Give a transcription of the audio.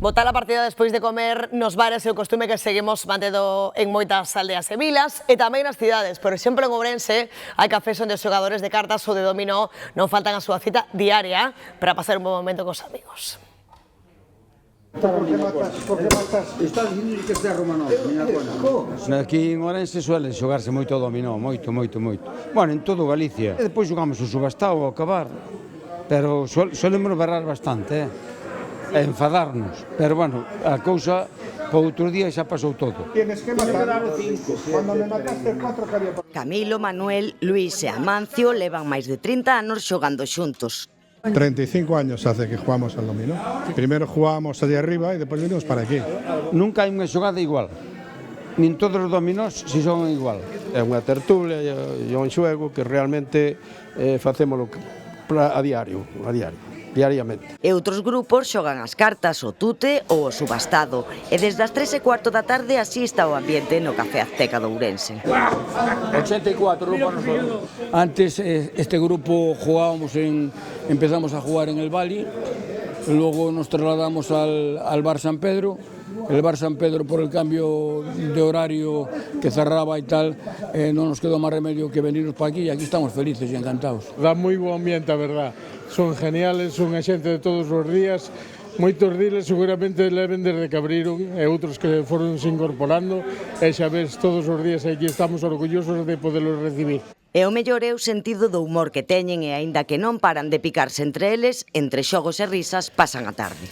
Botar a partida despois de comer nos bares é o costume que seguimos mantendo en moitas aldeas e vilas e tamén nas cidades. Por exemplo, en Ourense hai cafés onde os xogadores de cartas ou de dominó non faltan a súa cita diaria para pasar un bom momento cos amigos. Por que matas? Estás dicindo que este é Romanov, miña buena. Aquí en Ourense suele xogarse moito dominó, moito. Bueno, en todo Galicia. E depois xogamos o subastao ao acabar, pero solemos berrar bastante, e enfadarnos. Pero, bueno, a cousa, para outro día xa pasou todo. Tienes que matar. Cando me mataste 4 que había... Camilo, Manuel, Luis e Amancio levan máis de 30 anos xogando xuntos. 35 años hace que jugamos al dominó. Primero jugábamos allí arriba y después vinimos para aquí. Nunca hai unha xogada igual. Nin todos os dominós se xogan igual. É unha tertulia e un xogo que realmente facémolo a diariamente. E outros grupos xogan as cartas, o tute ou o subastado. E desde as 3:15 da tarde así está o ambiente no Café Azteca de Ourense. 84, antes este grupo empezamos a jugar en el Bali, luego nos trasladamos al Bar San Pedro. El Bar San Pedro, por el cambio de horario que cerraba y tal, no nos quedó más remedio que venirnos para aquí y aquí estamos felices y encantados. Da moi bo ambiente, a verdad. Son geniales, son a xente de todos os días. Moitos diles seguramente leven desde que abriron e outros que foron se incorporando e xa ves, todos os días aquí estamos orgullosos de poderlos recibir. E o mellor é o sentido do humor que teñen e aínda que non paran de picarse entre eles, entre xogos e risas pasan a tarde.